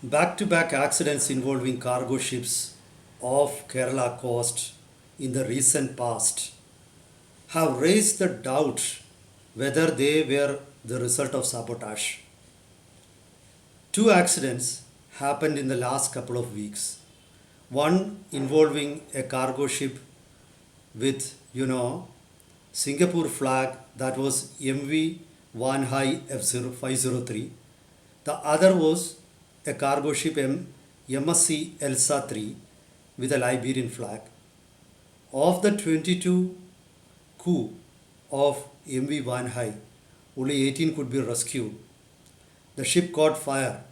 Back-to-back accidents involving cargo ships off Kerala coast in the recent past have raised the doubt whether they were the result of sabotage. Two accidents happened in the last couple of weeks. One involving a cargo ship with, Singapore flag, that was MV Wanhai F0503. The other was a cargo ship MSC Elsa 3 with a Liberian flag. Of the 22 crew of MV Wanhai, only 18 could be rescued. The ship caught fire,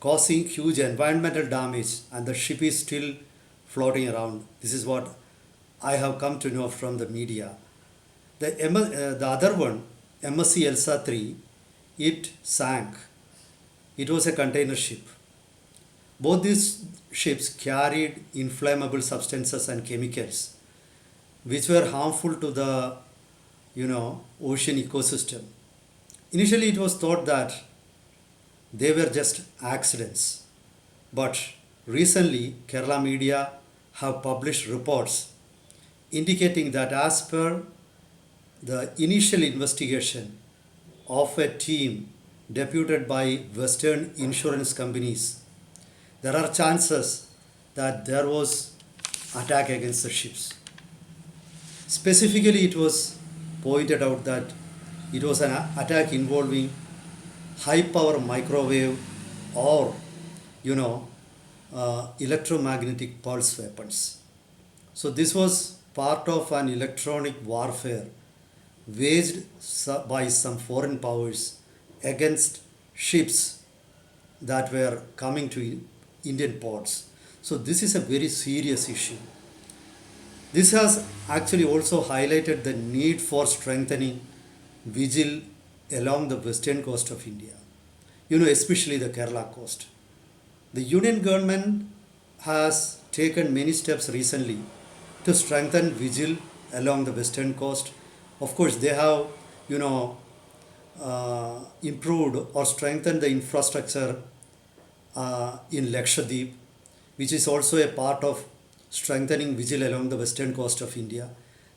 causing huge environmental damage, and the ship is still floating around. This is what I have come to know from the media. The other one, MSC Elsa 3, it sank. It was a container ship. Both these ships carried inflammable substances and chemicals which were harmful to the ocean ecosystem. Initially it was thought that they were just accidents, but recently Kerala media have published reports indicating that as per the initial investigation of a team deputed by Western insurance companies, there are chances that there was attack against the ships. Specifically, it was pointed out that it was an attack involving high power microwave or electromagnetic pulse weapons. So this was part of an electronic warfare waged by some foreign powers against ships that were coming to Indian ports. So this is a very serious issue. This has actually also highlighted the need for strengthening vigil along the western coast of India, especially the Kerala coast. The union government has taken many steps recently to strengthen vigil along the western coast. Of course, they have, improved or strengthened the infrastructure in Lakshadweep, which is also a part of strengthening vigil along the western coast of India.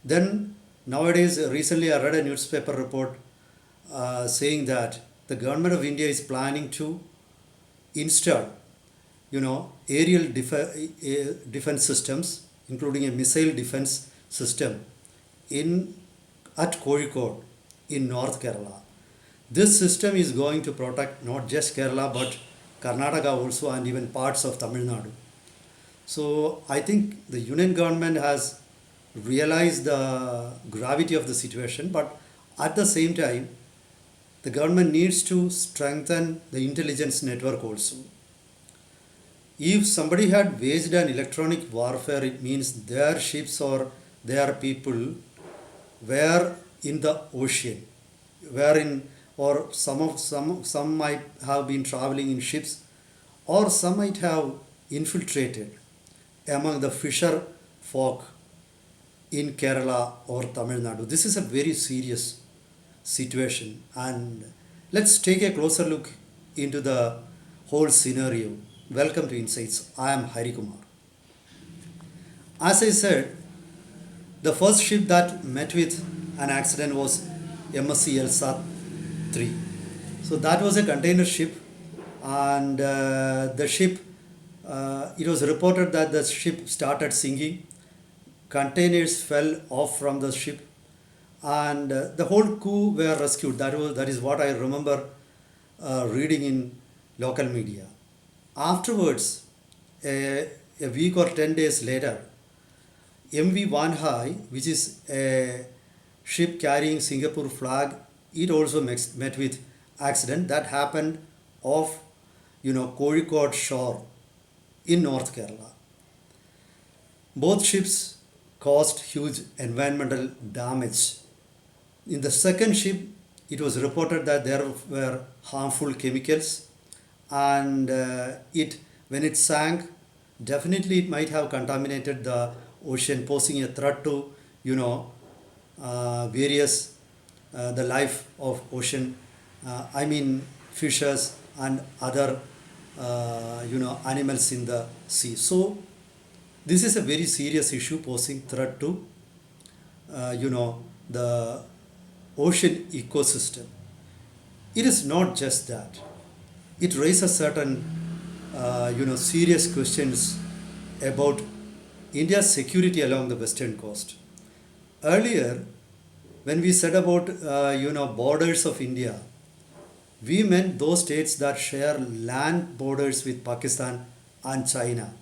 Then nowadays, recently I read a newspaper report saying that the government of India is planning to install, aerial defense systems, including a missile defense system at Kozhikode in North Kerala. This system is going to protect not just Kerala but Karnataka also and even parts of Tamil Nadu. So I think the union government has realized the gravity of the situation, but at the same time, the government needs to strengthen the intelligence network also. If somebody had waged an electronic warfare, it means their ships or their people were in the ocean, or some might have been traveling in ships, or some might have infiltrated among the fisher folk in Kerala or Tamil Nadu. This is a very serious situation, and let's take a closer look into the whole scenario. Welcome to Insights. I am Hari Kumar. As I said, the first ship that met with an accident was MSC Elsa 3. So that was a container ship, and the ship, it was reported that the ship started sinking. Containers fell off from the ship, and the whole crew were rescued. That is what I remember reading in local media. Afterwards, a week or 10 days later, MV Wanhai, which is a ship carrying Singapore flag, it also met with accident that happened off Kozhikode shore in North Kerala. Both ships caused huge environmental damage. In the second ship, it was reported that there were harmful chemicals, and when it sank, definitely it might have contaminated the ocean, posing a threat to various the life of ocean. I mean fishes and other animals in the sea. So this is a very serious issue posing threat to the ocean ecosystem. It is not just that. It raises certain serious questions about India's security along the western coast. Earlier, when we said about borders of India, we meant those states that share land borders with Pakistan and China.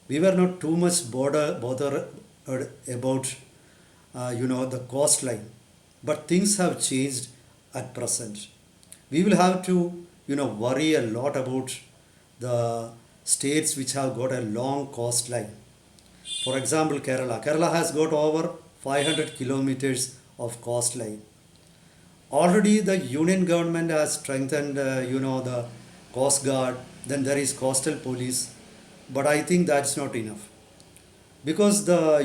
We were not too much bothered about the coastline, but things have changed at present. We will have to worry a lot about the states which have got a long coastline. For example, Kerala has got over 500 kilometers of coastline. Already the union government has strengthened the coast guard. Then there is coastal police, but I think that's not enough, because the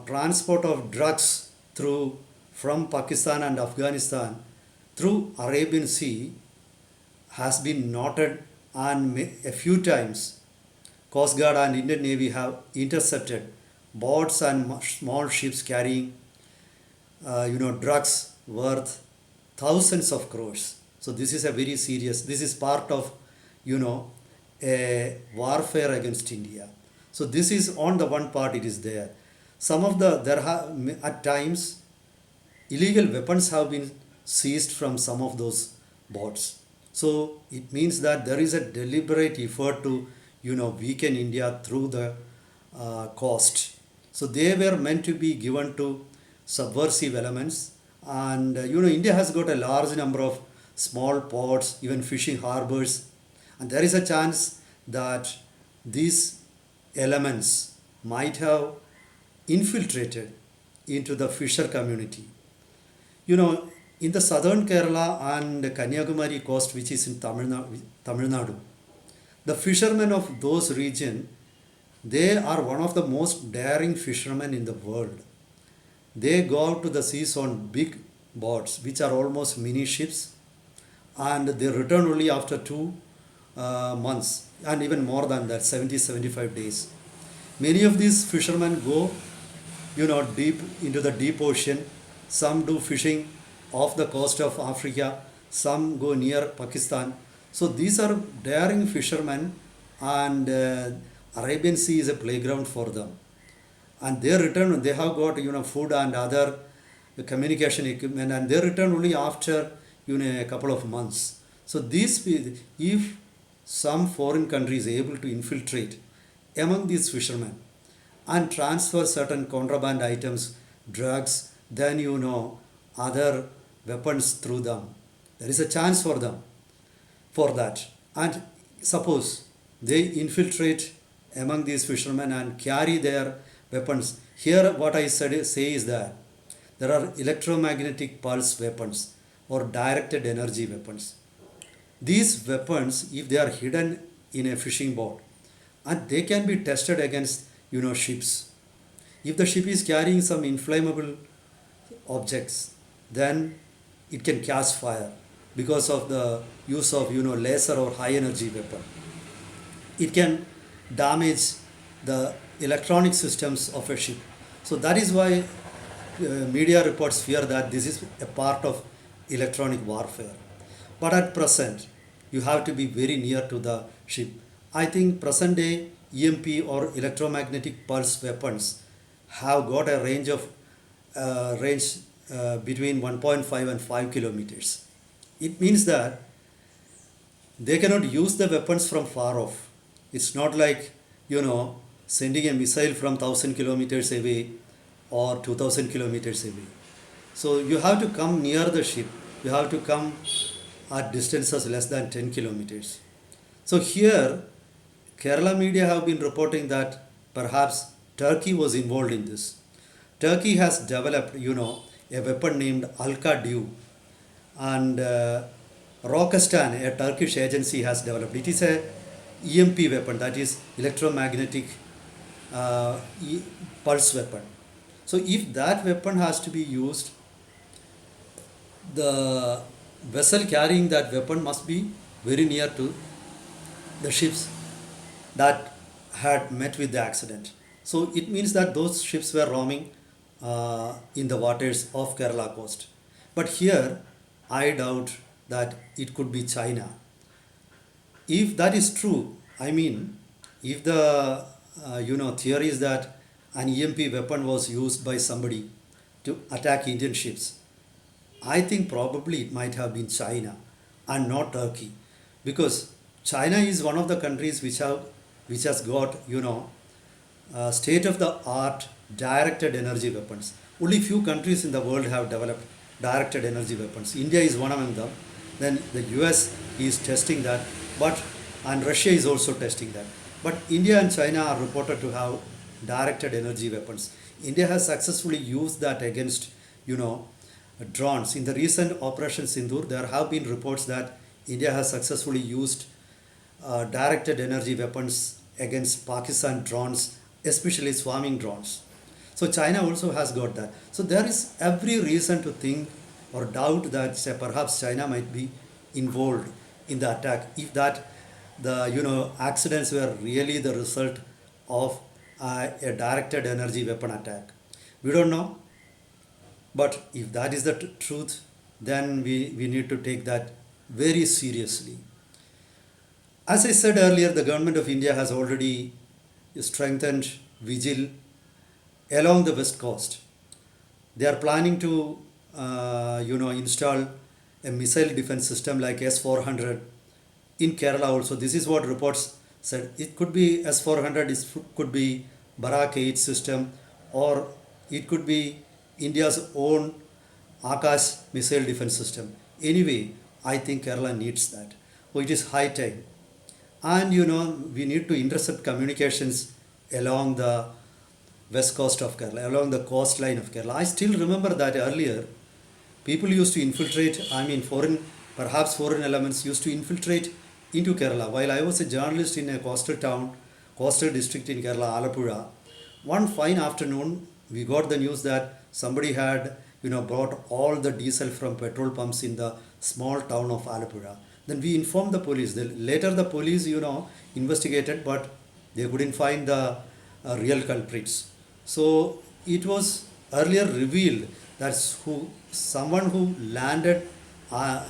transport of drugs through from Pakistan and Afghanistan through Arabian Sea has been noted, and a few times Coast Guard and Indian Navy have intercepted boats and small ships carrying drugs worth thousands of crores. So this is a very serious. This is part of a warfare against India. So this is on the one part it is there. Some of the there have at times illegal weapons have been seized from some of those boats. So it means that there is a deliberate effort to weaken India through the coast. So they were meant to be given to subversive elements, and India has got a large number of small ports, even fishing harbors, and there is a chance that these elements might have infiltrated into the fisher community. In the southern Kerala and Kanyakumari coast, which is in Tamil Nadu, the fishermen of those regions, they are one of the most daring fishermen in the world. They go out to the seas on big boats, which are almost mini ships, and they return only after 2 months, and even more than that, 70-75 days. Many of these fishermen go deep into the deep ocean. Some do fishing off the coast of Africa, some go near Pakistan. So these are daring fishermen, and Arabian Sea is a playground for them. And they return, they have got food and other communication equipment, and they return only after a couple of months. So these, if some foreign country is able to infiltrate among these fishermen and transfer certain contraband items, drugs, then other weapons through them, there is a chance for them for that. And suppose they infiltrate among these fishermen and carry their weapons. Here what I say is that there are electromagnetic pulse weapons or directed energy weapons. These weapons, if they are hidden in a fishing boat, and they can be tested against ships. If the ship is carrying some inflammable objects, then it can catch fire because of the use of laser or high energy weapon. It can damage the electronic systems of a ship. So that is why media reports fear that this is a part of electronic warfare. But at present, you have to be very near to the ship. I think present day EMP or electromagnetic pulse weapons have got a range of between 1.5 and 5 kilometers. It means that they cannot use the weapons from far off. It's not like sending a missile from 1,000 kilometers away or 2,000 kilometers away. So you have to come near the ship. You have to come at distances less than 10 kilometers. So here, Kerala media have been reporting that perhaps Turkey was involved in this. Turkey has developed, a weapon named Alka-Dew, and Rokistan, a Turkish agency, has developed. It is a EMP weapon, that is electromagnetic pulse weapon. So if that weapon has to be used, the vessel carrying that weapon must be very near to the ships that had met with the accident. So it means that those ships were roaming in the waters of Kerala coast. But here, I doubt that it could be China. If that is true, I mean, if the theory is that an EMP weapon was used by somebody to attack Indian ships, I think probably it might have been China and not Turkey, because China is one of the countries which has got state of the art directed energy weapons. Only few countries in the world have developed directed energy weapons. India is one among them. Then the US is testing that, but and Russia is also testing that. But India and China are reported to have directed energy weapons. India has successfully used that against you know drones. In the recent Operation Sindoor, there have been reports that India has successfully used directed energy weapons against Pakistan drones, especially swarming drones. So China also has got that. So there is every reason to think or doubt that perhaps China might be involved in the attack if that the accidents were really the result of a directed energy weapon attack. We don't know, but if that is the truth, then we need to take that very seriously. As I said earlier, the government of India has already strengthened vigil along the west coast. They are planning to, install a missile defense system like S-400 in Kerala also. This is what reports said. It could be S-400, it could be Barak 8 system, or it could be India's own Akash missile defense system. Anyway, I think Kerala needs that. So it is high time. And we need to intercept communications along the west coast of Kerala, along the coastline of Kerala. I still remember that earlier people used to infiltrate, perhaps foreign elements used to infiltrate into Kerala. While I was a journalist in a coastal town, coastal district in Kerala, Alappuzha, one fine afternoon we got the news that somebody had brought all the diesel from petrol pumps in the small town of Alappuzha. Then we informed the police. Later the police investigated, but they couldn't find the real culprits. So it was earlier revealed that someone who landed at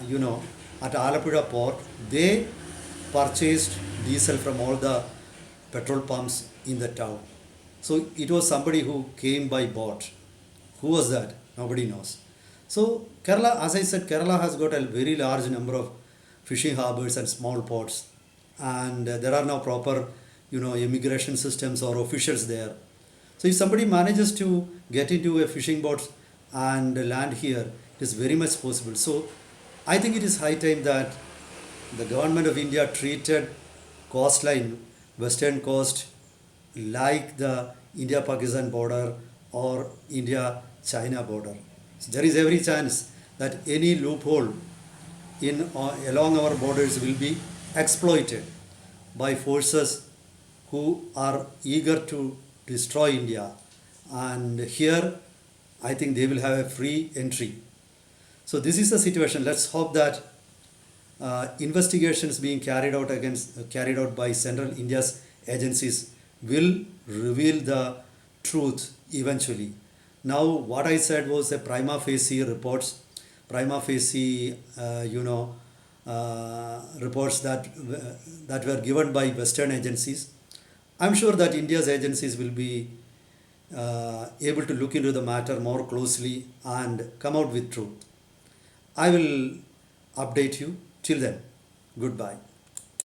Alappuzha port, they purchased diesel from all the petrol pumps in the town. So it was somebody who came by boat. Who was that? Nobody knows. So Kerala, as I said, Kerala has got a very large number of fishing harbors and small ports, and there are no proper immigration systems or officials there. So if somebody manages to get into a fishing boat and land here, it is very much possible. So I think it is high time that the government of India treated coastline, western coast, like the India-Pakistan border or India-China border. So there is every chance that any loophole along our borders will be exploited by forces who are eager to destroy India. And here, I think they will have a free entry. So this is the situation. Let's hope that investigations being carried out by Central India's agencies will reveal the truth eventually. Now, what I said was a prima facie reports, reports that were given by Western agencies. I'm sure that India's agencies will be able to look into the matter more closely and come out with truth. I will update you. Till then, goodbye.